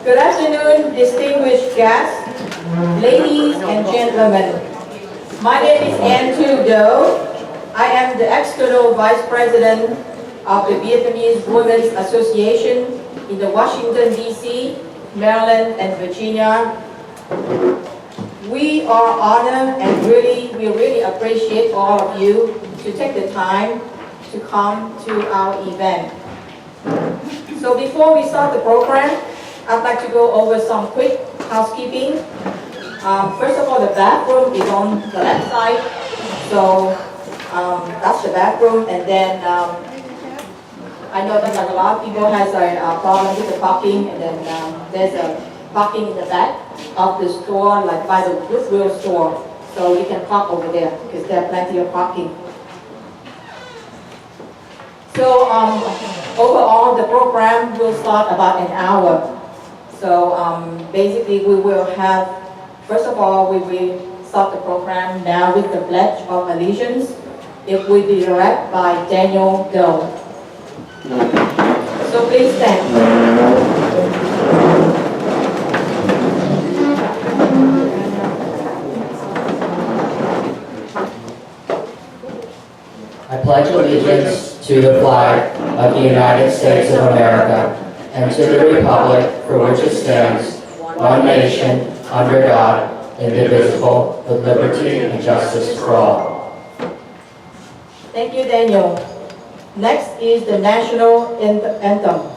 Good afternoon, distinguished guests, ladies and gentlemen. My name is An Thu Do. I am the External Vice President of the Vietnamese Women's Association in the Washington, D.C., Maryland, and Virginia. We are honored and we really appreciate all of you to take the time to come to our event. So before we start the program, I'd like to go over some quick housekeeping. First of all, the bathroom is on the left side. So that's the bathroom. And then I know that like a lot of people has a problem with the parking. And then there's a parking in the back of the store, like by the Goodwill store. So you can park over there because there are plenty of parking. So overall, the program will start about an hour. So basically, we will have, first of all, we will start the program now with the Pledge of Allegiance. It will be read by Daniel Doe. So please stand. I pledge allegiance to the flag of the United States of America and to the republic for which it stands, one nation, under God, indivisible, with liberty and justice for all. Thank you, Daniel. Next is the national anthem.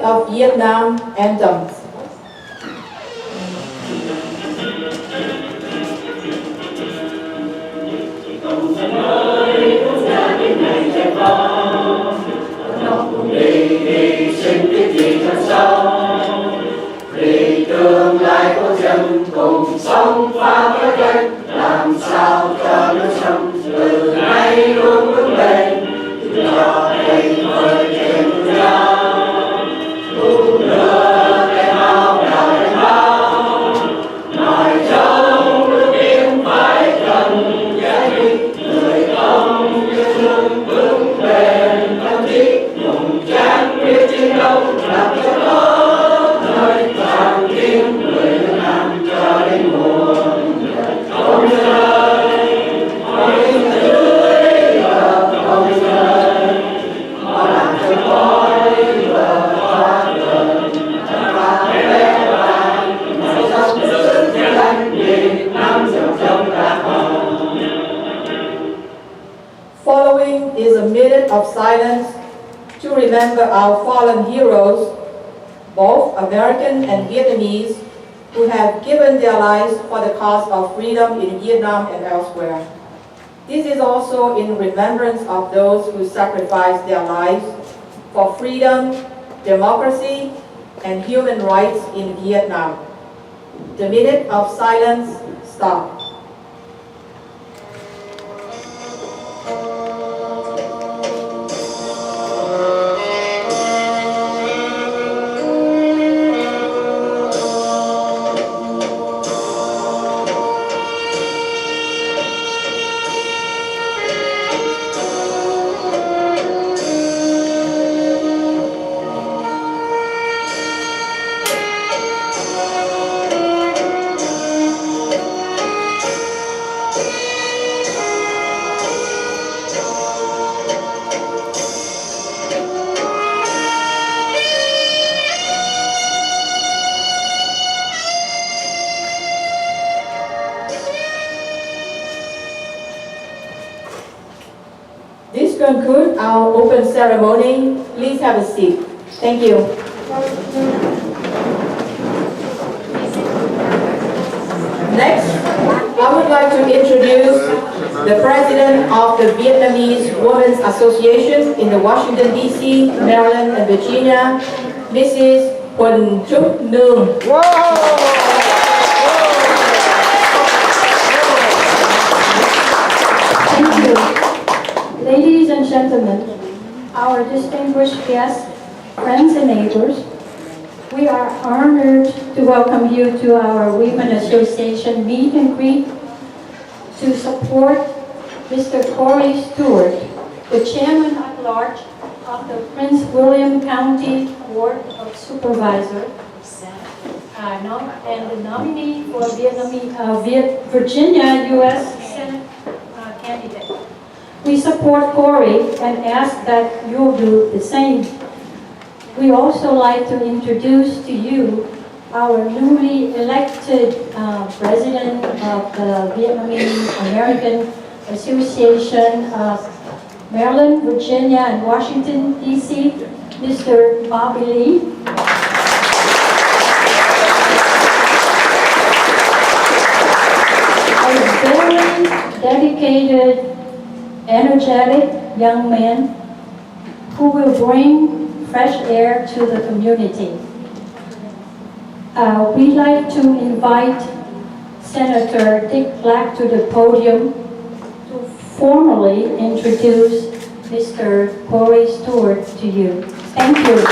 Of Vietnam anthem. Vì tương lai của dân cùng sống và với dân, làm sao cho nước sông từ nay luôn vững bền, cho cây khơi trên nhau. Following is a minute of silence to remember our fallen heroes, both American and Vietnamese, who have given their lives for the cause of freedom in Vietnam and elsewhere. This is also in remembrance of those who sacrificed their lives for freedom, democracy, and human rights in Vietnam. The minute of silence stops. conclude our open ceremony. Please have a seat. Thank you. Next, I would like to introduce the President of the Vietnamese Women's Association in the Washington, D.C., Maryland, and Virginia, Mrs. Huỳnh Trúc Nương. Thank you. Ladies and gentlemen, our distinguished guests, friends and neighbors, we are honored to welcome you to our Women Association meet and greet to support Mr. Corey Stewart, the Chairman at Large of the Prince William County Board of Supervisors, and the nominee for Virginia U.S. Senate candidate. We support Corey and ask that you do the same. We also like to introduce to you our newly elected president of the Vietnamese American Association of Maryland, Virginia, and Washington, D.C., Mr. Blvd. A very dedicated, energetic young man who will bring fresh air to the community. We'd like to invite Senator Dick Black to the podium to formally introduce Mr. Corey Stewart to you. Thank you.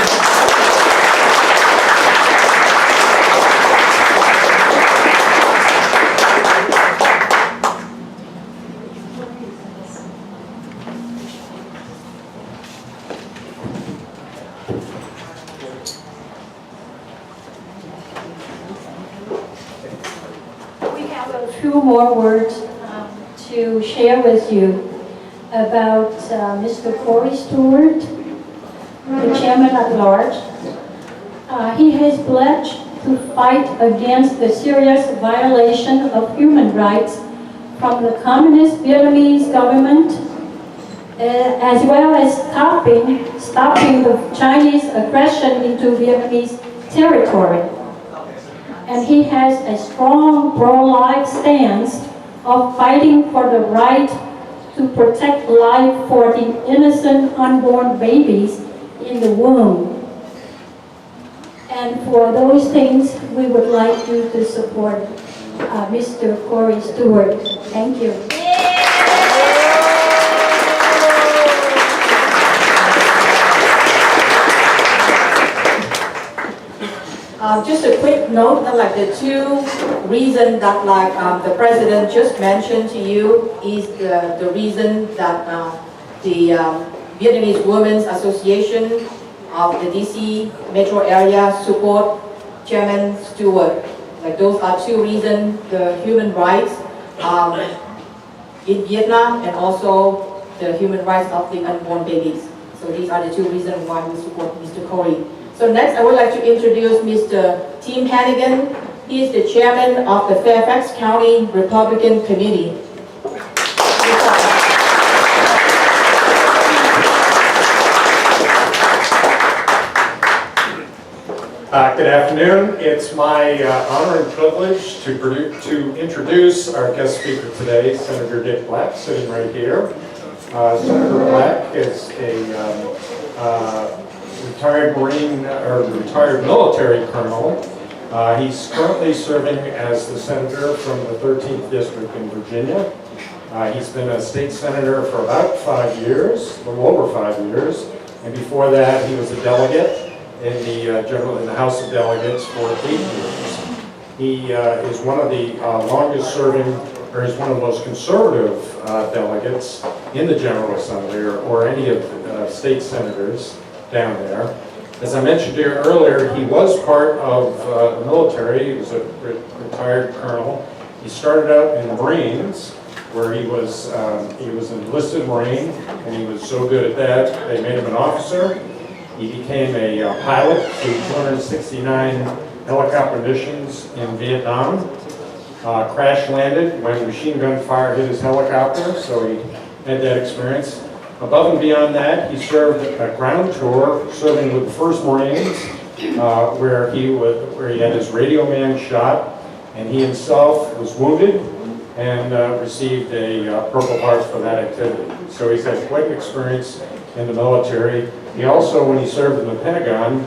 More words to share with you about Mr. Corey Stewart, the Chairman at Large. He has pledged to fight against the serious violation of human rights from the Communist Vietnamese government, as well as stopping the Chinese aggression into Vietnamese territory. And he has a strong pro-life stance of fighting for the right to protect life for the innocent unborn babies in the womb. And for those things, we would like you to support Mr. Corey Stewart. Thank you. Just a quick note, like the two reasons that the President just mentioned to you is the reason that the Vietnamese Women's Association of the DC metro area support Chairman Stewart. Like those are two reasons, the human rights in Vietnam and also the human rights of the unborn babies. So these are the two reasons why we support Mr. Corey. So next, I would like to introduce Mr. Tim Hannigan. He is the chairman of the Fairfax County Republican Committee. Good afternoon. It's my honor and privilege to introduce our guest speaker today, Senator Dick Black, sitting right here. Senator Black is a retired Marine or retired military colonel. He's currently serving as the senator from the 13th District in Virginia. He's been a state senator for about 5 years, a little over 5 years, and before that he was a delegate in the House of Delegates for 8 years. He is one of the longest serving, or he's one of the most conservative delegates in the General Assembly, or any of the state senators down there. As I mentioned to you earlier, he was part of the military. He was a retired colonel. He started out in the Marines, where he was an enlisted Marine, and he was so good at that, they made him an officer. He became a pilot through 269 helicopter missions in Vietnam. Crash landed when machine gun fire hit his helicopter, so he had that experience. Above and beyond that, he served a ground tour, serving with the 1st Marines, where he had his radio man shot, and he himself was wounded and received a Purple Heart for that activity. So he's had quite an experience in the military. He also, when he served in the Pentagon,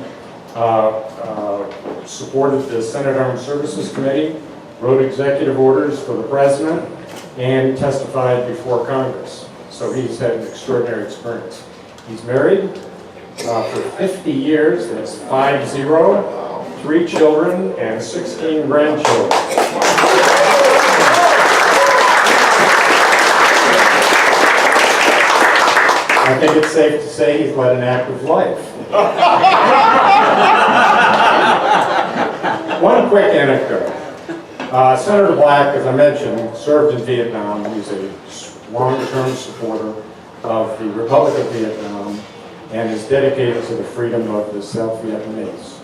supported the Senate Armed Services Committee, wrote executive orders for the President, and testified before Congress. So he's had an extraordinary experience. He's married for 50 years, that's 50, 3 children, and 16 grandchildren. I think it's safe to say he's led an active life. One quick anecdote. Senator Black, as I mentioned, served in Vietnam. He's a long-term supporter of the Republic of Vietnam and is dedicated to the freedom of the South Vietnamese.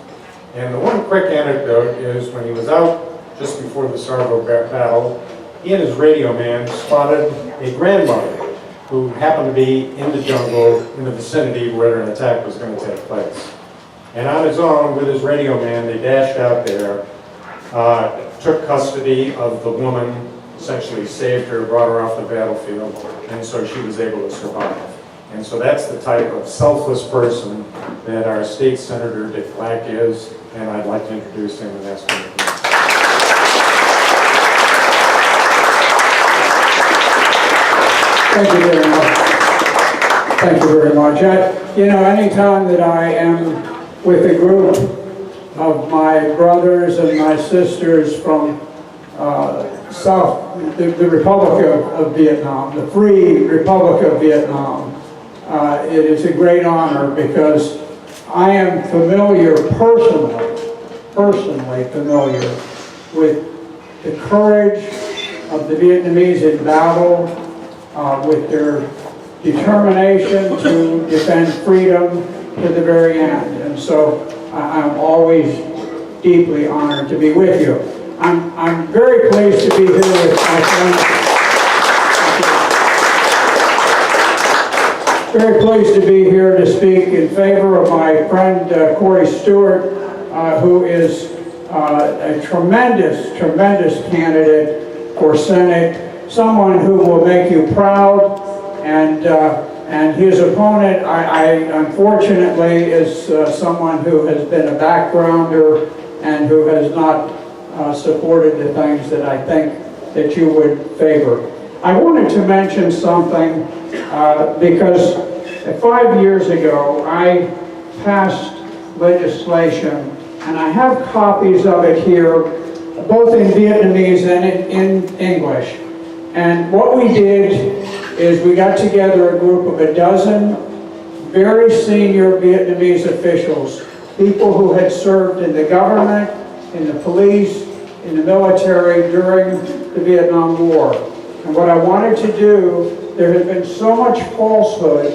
And the one quick anecdote is when he was out just before the Sarajevo battle, he and his radio man spotted a grandmother who happened to be in the jungle in the vicinity where an attack was going to take place. And on his own, with his radio man, they dashed out there, took custody of the woman, essentially saved her, brought her off the battlefield, and so she was able to survive. And so that's the type of selfless person that our state senator, Dick Black, is, and I'd like to introduce him and ask him to come. Thank you very much. Thank you very much. Anytime that I am with a group of my brothers and my sisters from the Republic of Vietnam, the Free Republic of Vietnam, it is a great honor because I am familiar, personally familiar with the courage of the Vietnamese in battle, with their determination to defend freedom to the very end. And so I'm always deeply honored to be with you. I'm very pleased to be here with my friends. Very pleased to be here to speak in favor of my friend Corey Stewart, who is a tremendous candidate for Senate. Someone who will make you proud, and his opponent, unfortunately, is someone who has been a backgrounder and who has not supported the things that I think that you would favor. I wanted to mention something because 5 years ago I passed legislation, and I have copies of it here, both in Vietnamese and in English. And what we did is we got together a group of a dozen very senior Vietnamese officials, people who had served in the government, in the police, in the military during the Vietnam War. And what I wanted to do, there had been so much falsehood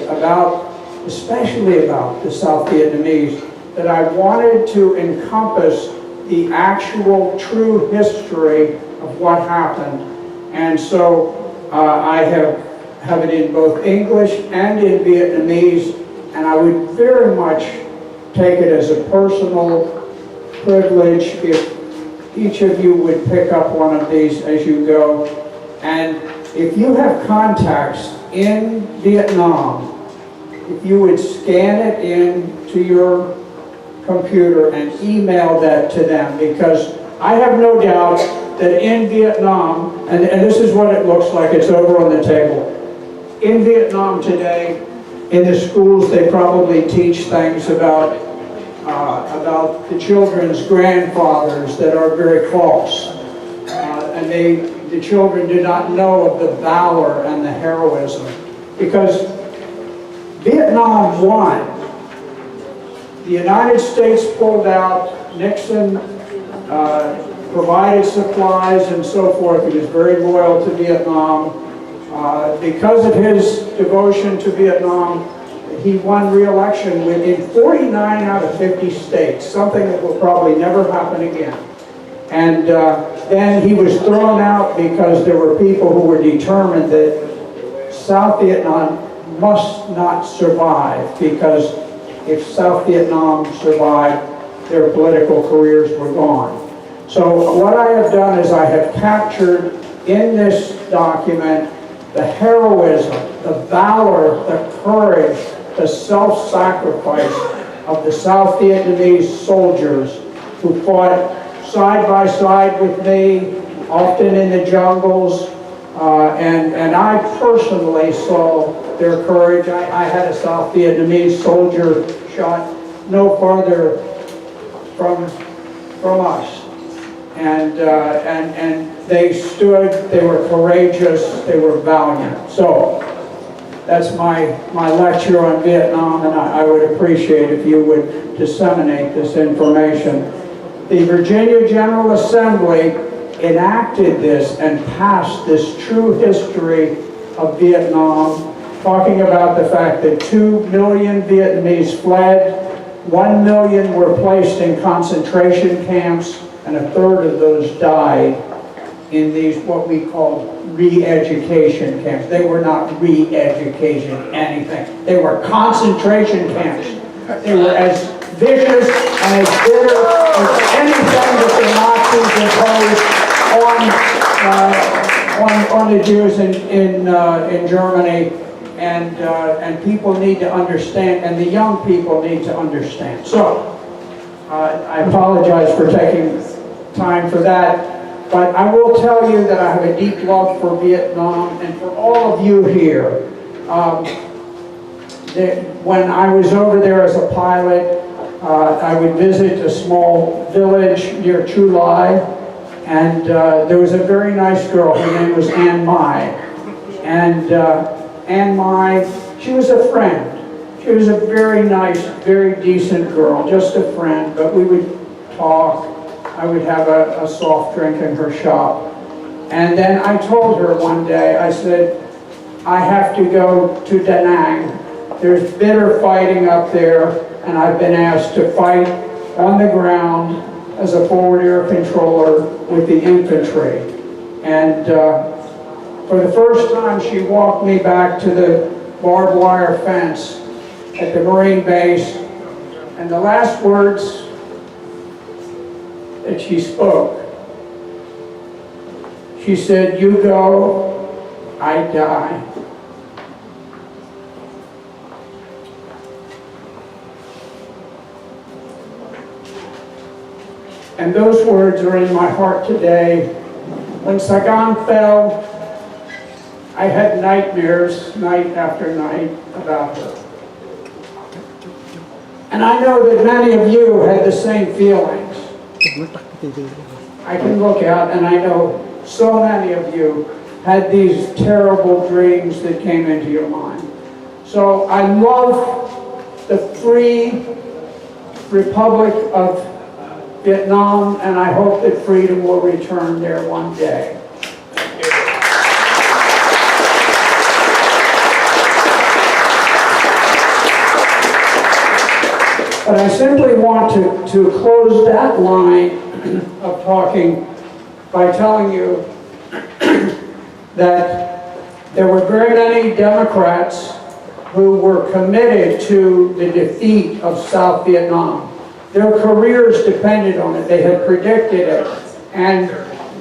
especially about the South Vietnamese, that I wanted to encompass the actual true history of what happened. And so I have it in both English and in Vietnamese, and I would very much take it as a personal privilege if each of you would pick up one of these as you go. And if you have contacts in Vietnam, if you would scan it into your computer and email that to them, because I have no doubt that in Vietnam, and this is what it looks like, it's over on the table. In Vietnam today, in the schools, they probably teach things about the children's grandfathers that are very false. And the children do not know of the valor and the heroism. Because Vietnam won. The United States pulled out, Nixon provided supplies and so forth. He was very loyal to Vietnam. Because of his devotion to Vietnam, he won re-election within 49 out of 50 states, something that will probably never happen again. And then he was thrown out because there were people who were determined that South Vietnam must not survive, because if South Vietnam survived, their political careers were gone. So what I have done is I have captured in this document the heroism, the valor, the courage, the self-sacrifice of the South Vietnamese soldiers who fought side by side with me, often in the jungles, and I personally saw their courage. I had a South Vietnamese soldier shot no farther from us, and they stood. They were courageous. They were valiant. So that's my lecture on Vietnam, and I would appreciate if you would disseminate this information. The Virginia General Assembly enacted this and passed this true history of Vietnam, talking about the fact that 2 million Vietnamese fled, 1 million were placed in concentration camps, and 1/3 of those died in these what we call re-education camps. They were not re-education anything. They were concentration camps. They were as vicious and as bitter as anything that the Nazis imposed on the Jews in Germany, and people need to understand, and the young people need to understand. So I apologize for taking time for that, but I will tell you that I have a deep love for Vietnam and for all of you here. When I was over there as a pilot, I would visit a small village near Chu Lai, and there was a very nice girl. Her name was Ann Mai. And Ann Mai, she was a friend. She was a very nice, very decent girl, just a friend, but we would talk. I would have a soft drink in her shop. And then I told her one day, I said, I have to go to Da Nang. There's bitter fighting up there, and I've been asked to fight on the ground as a forward air controller with the infantry. And for the first time, she walked me back to the barbed wire fence at the Marine base, and the last words that she spoke, she said, "You go, I die." And those words are in my heart today. When Saigon fell, I had nightmares night after night about her. And I know that many of you had the same feelings. I can look out and I know so many of you had these terrible dreams that came into your mind. So I love the free Republic of Vietnam, and I hope that freedom will return there one day. But I simply want to close that line of talking by telling you that there were very many Democrats who were committed to the defeat of South Vietnam. Their careers depended on it. They had predicted it. And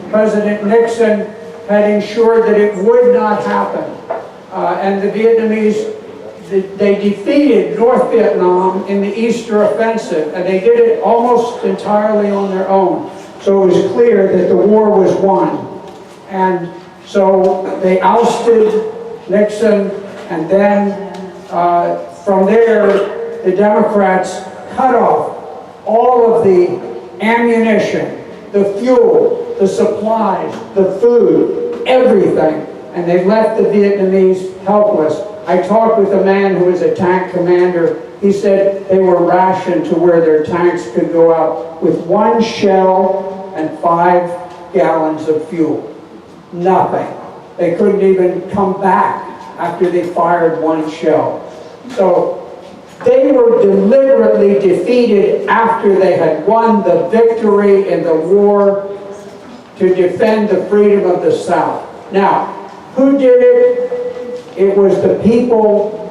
President Nixon had ensured that it would not happen. And the Vietnamese, they defeated North Vietnam in the Easter Offensive, and they did it almost entirely on their own. So it was clear that the war was won. And so they ousted Nixon, and then from there, the Democrats cut off all of the ammunition, the fuel, the supplies, the food, everything, and they left the Vietnamese helpless. I talked with a man who was a tank commander. He said they were rationed to where their tanks could go out with 1 shell and 5 gallons of fuel. Nothing. They couldn't even come back after they fired 1 shell. So they were deliberately defeated after they had won the victory in the war to defend the freedom of the South. Now, who did it? It was the people,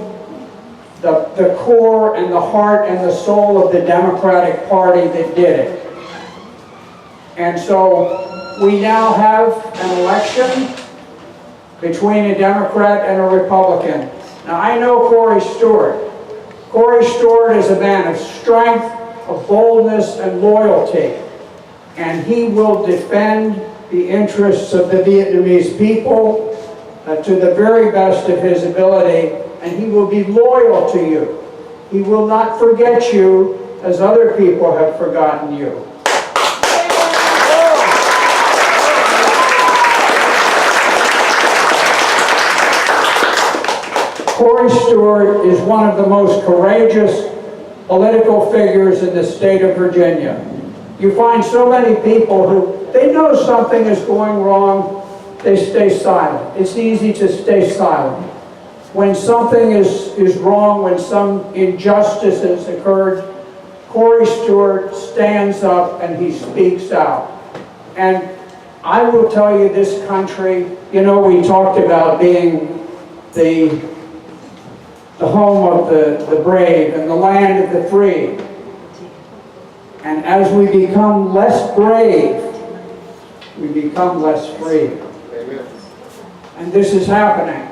the core and the heart and the soul of the Democratic Party that did it. And so we now have an election between a Democrat and a Republican. Now I know Corey Stewart. Corey Stewart is a man of strength, of boldness, and loyalty. And he will defend the interests of the Vietnamese people to the very best of his ability, and he will be loyal to you. He will not forget you as other people have forgotten you. Corey Stewart is one of the most courageous political figures in the state of Virginia. You find so many people who, they know something is going wrong, they stay silent. It's easy to stay silent. When something is wrong, when some injustice has occurred, Corey Stewart stands up and he speaks out. And I will tell you, this country, you know, we talked about being the home of the brave and the land of the free. And as we become less brave, we become less free. And this is happening.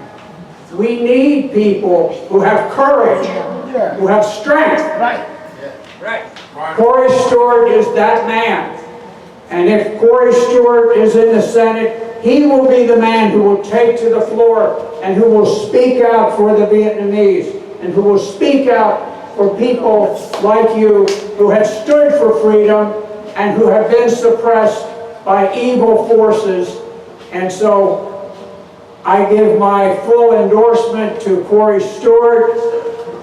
We need people who have courage, who have strength. Corey Stewart is that man. And if Corey Stewart is in the Senate, he will be the man who will take to the floor and who will speak out for the Vietnamese and who will speak out for people like you who have stood for freedom and who have been suppressed by evil forces. And so I give my full endorsement to Corey Stewart.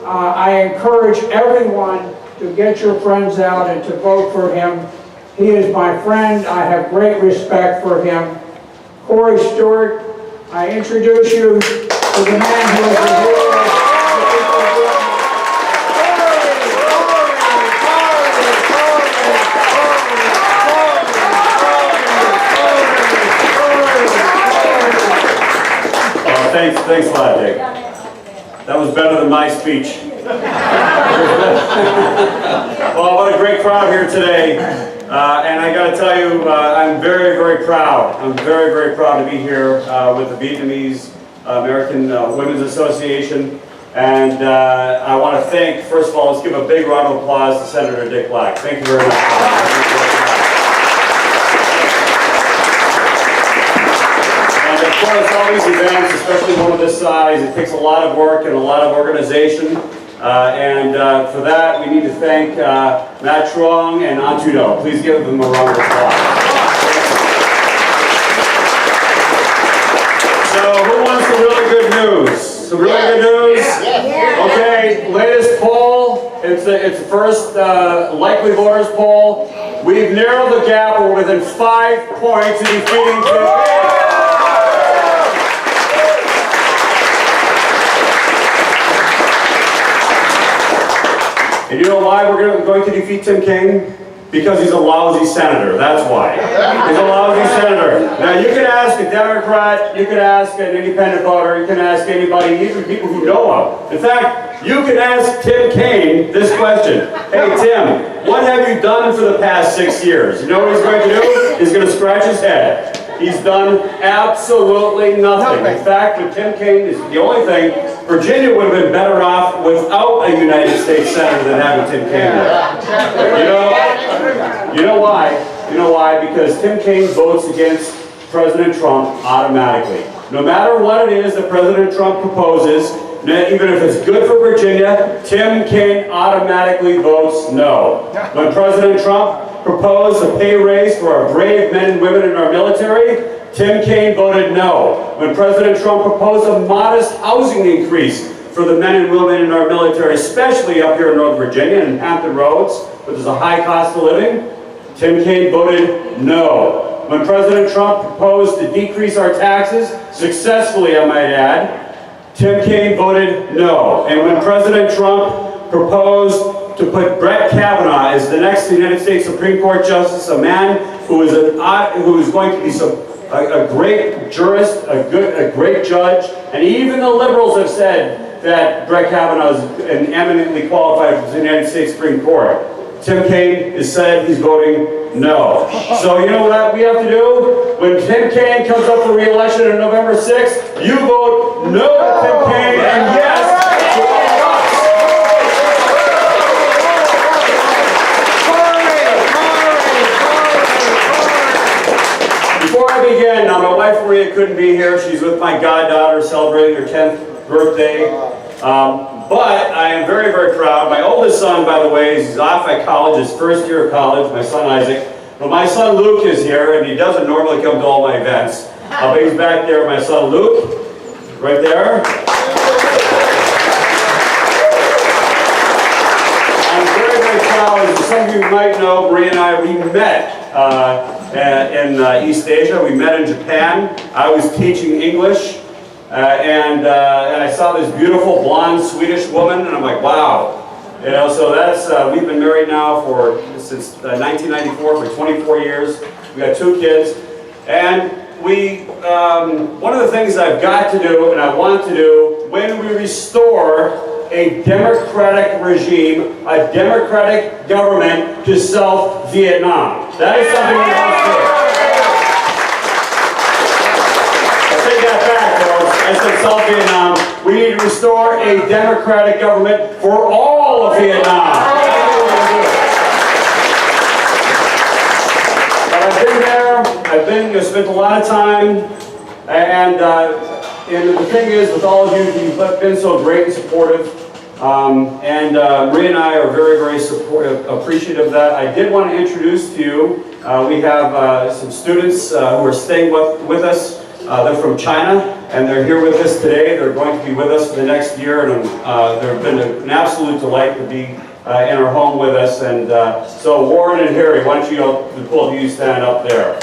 I encourage everyone to get your friends out and to vote for him. He is my friend. I have great respect for him. Corey Stewart, I introduce you to the man who is the hero of the people of Vietnam. Thanks a lot, Dick. That was better than my speech. Well, what a great crowd here today. And I got to tell you, I'm very, very proud. I'm very, very proud to be here with the Vietnamese American Women's Association. And I want to thank, first of all, let's give a big round of applause to Senator Dick Black. Thank you very much. Of course, all these events, especially one of this size, it takes a lot of work and a lot of organization. For that, we need to thank Matt Truong and Antudo. Please give them a round of applause. So, who wants some really good news? Some really good news? Okay, latest poll. It's the first likely voters poll. We've narrowed the gap. We're within 5 points of defeating Tim Kaine. And you know why we're going to defeat Tim Kaine? Because he's a lousy senator. That's why. He's a lousy senator. Now you can ask a Democrat, you can ask an independent voter, you can ask anybody, even people who know of. In fact, you can ask Tim Kaine this question. Hey Tim, what have you done for the past 6 years? You know what he's going to do? He's going to scratch his head. He's done absolutely nothing. In fact, with Tim Kaine is the only thing, Virginia would have been better off without a United States Senator than having Tim Kaine there. You know why? You know why? Because Tim Kaine votes against President Trump automatically. No matter what it is that President Trump proposes, even if it's good for Virginia, Tim Kaine automatically votes no. When President Trump proposed a pay raise for our brave men and women in our military, Tim Kaine voted no. When President Trump proposed a modest housing increase for the men and women in our military, especially up here in Northern Virginia and Hampton Roads, where there's a high cost of living, Tim Kaine voted no. When President Trump proposed to decrease our taxes, successfully I might add, Tim Kaine voted no. And when President Trump proposed to put Brett Kavanaugh as the next United States Supreme Court Justice, a man who is going to be a great jurist, a great judge, and even the liberals have said that Brett Kavanaugh is an eminently qualified for the United States Supreme Court. Tim Kaine has said he's voting no. So you know what we have to do? When Tim Kaine comes up for re-election on November 6th, you vote no to Tim Kaine and yes to all of us. Before I begin, now my wife Maria couldn't be here. She's with my goddaughter celebrating her 10th birthday. But I am very, very proud. My oldest son, by the way, is off at college, his first year of college, my son Isaac. But my son Luke is here, and he doesn't normally come to all my events. But he's back there, my son Luke, right there. I'm very, very proud. As some of you might know, Maria and I, we met in East Asia. We met in Japan. I was teaching English. And I saw this beautiful blonde Swedish woman, and I'm like, wow. You know, so that's, we've been married now since 1994, for 24 years. We got 2 kids. And one of the things I've got to do, and I want to do, when we restore a democratic regime, a democratic government to South Vietnam. That is something we want to do. I said South Vietnam, we need to restore a democratic government for all of Vietnam. But I've been there, I've spent a lot of time, and the thing is, with all of you, you've been so great and supportive, and Maria and I are very, very supportive, appreciative of that. I did want to introduce to you, we have some students who are staying with us. They're from China, and they're here with us today. They're going to be with us for the next year, and they've been an absolute delight to be in our home with us. And so Warren and Harry, why don't you, both of you stand up there.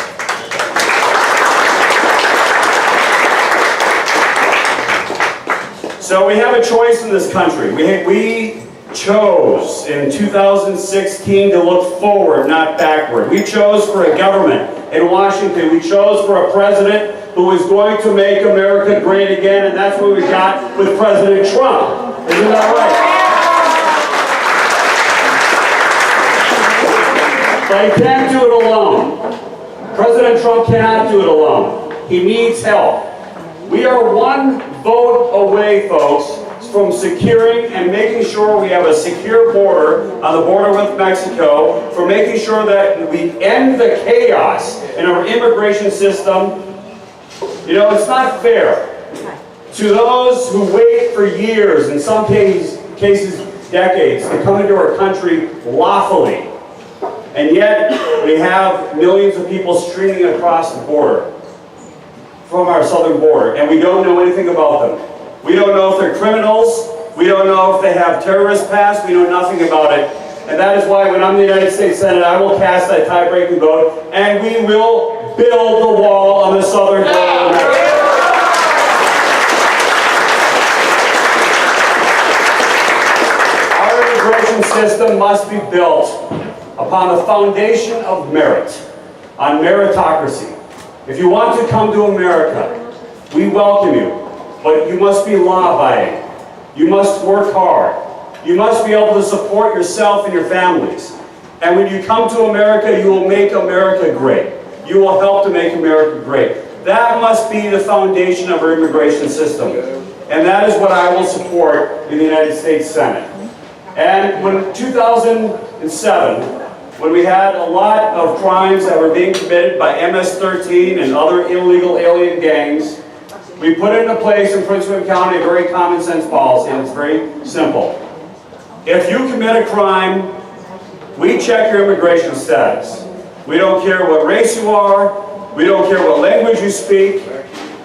So we have a choice in this country. We chose in 2016 to look forward, not backward. We chose for a government in Washington. We chose for a president who is going to make America great again, and that's what we got with President Trump. Isn't that right? But he can't do it alone. President Trump cannot do it alone. He needs help. We are one vote away, folks, from securing and making sure we have a secure border on the border with Mexico, for making sure that we end the chaos in our immigration system. You know, it's not fair to those who wait for years, in some cases decades, to come into our country lawfully. And yet, we have millions of people streaming across the border from our southern border, and we don't know anything about them. We don't know if they're criminals. We don't know if they have terrorist past. We know nothing about it. And that is why when I'm in the United States Senate, I will cast that tie-breaking vote, and we will build the wall on the southern border. Our immigration system must be built upon the foundation of merit, on meritocracy. If you want to come to America, we welcome you, but you must be law-abiding. You must work hard. You must be able to support yourself and your families. And when you come to America, you will make America great. You will help to make America great. That must be the foundation of our immigration system. And that is what I will support in the United States Senate. And when 2007, when we had a lot of crimes that were being committed by MS-13 and other illegal alien gangs, we put into place in Prince William County a very common sense policy, and it's very simple. If you commit a crime, we check your immigration status. We don't care what race you are. We don't care what language you speak.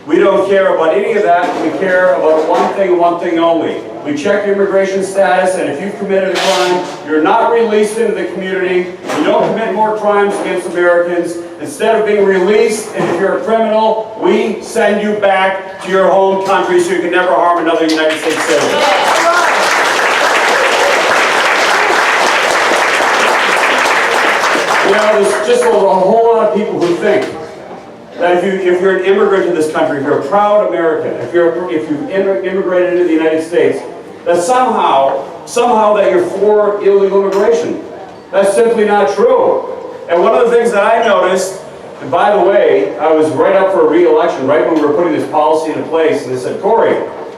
We don't care about any of that. We care about one thing and one thing only. We check your immigration status, and if you've committed a crime, you're not released into the community. You don't commit more crimes against Americans. Instead of being released, and if you're a criminal, we send you back to your home country so you can never harm another United States citizen. You know, there's just a whole lot of people who think that if you're an immigrant to this country, if you're a proud American, if you've immigrated into the United States, that somehow that you're for illegal immigration. That's simply not true. And one of the things that I noticed, and by the way, I was right up for a re-election, right when we were putting this policy into place, and they said, Corey,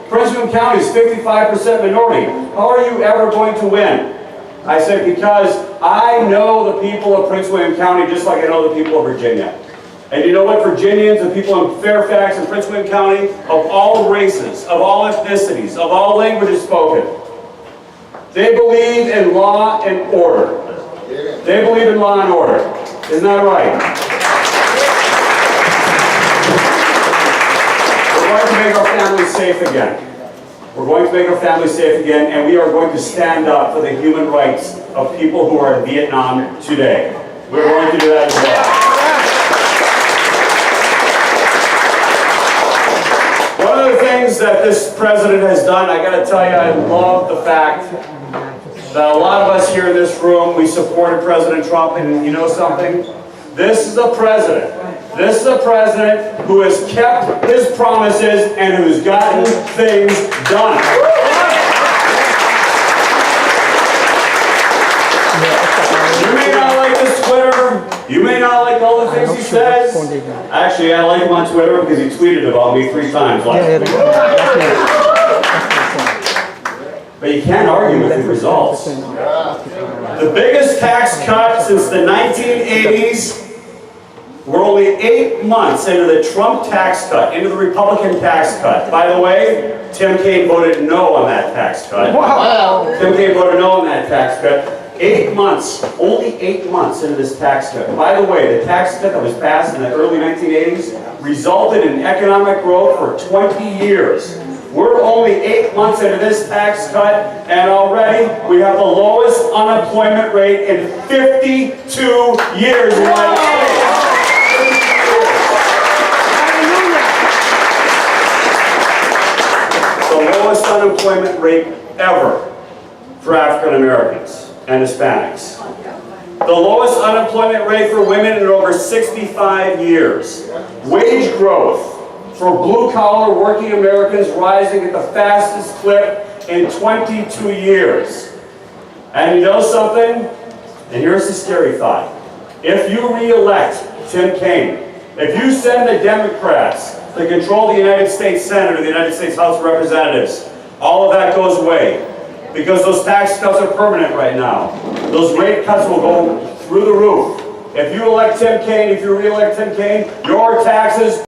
Prince William County is 55% minority. How are you ever going to win? I said, because I know the people of Prince William County just like I know the people of Virginia. And you know what? Virginians and people in Fairfax and Prince William County, of all races, of all ethnicities, of all languages spoken, they believe in law and order. They believe in law and order. Isn't that right? We're going to make our families safe again. We're going to make our families safe again, and we are going to stand up for the human rights of people who are in Vietnam today. We're going to do that as well. One of the things that this president has done, I got to tell you, I love the fact that a lot of us here in this room, we supported President Trump, and you know something? This is a president. This is a president who has kept his promises and who's gotten things done. You may not like his Twitter. You may not like all the things he says. Actually, I like him on Twitter because he tweeted about me 3 times last week. But you can't argue with the results. The biggest tax cut since the 1980s. We're only 8 months into the Trump tax cut, into the Republican tax cut. By the way, Tim Kaine voted no on that tax cut. Wow. Tim Kaine voted no on that tax cut. 8 months, only 8 months into this tax cut. By the way, the tax cut that was passed in the early 1980s resulted in economic growth for 20 years. We're only 8 months into this tax cut, and already we have the lowest unemployment rate in 52 years in the United States. The lowest unemployment rate ever for African Americans and Hispanics. The lowest unemployment rate for women in over 65 years. Wage growth for blue-collar working Americans rising at the fastest clip in 22 years. And you know something? And here's the scary thought. If you re-elect Tim Kaine, if you send the Democrats to control the United States Senate or the United States House of Representatives, all of that goes away because those tax cuts are permanent right now. Those rate cuts will go through the roof. If you elect Tim Kaine, if you re-elect Tim Kaine, your taxes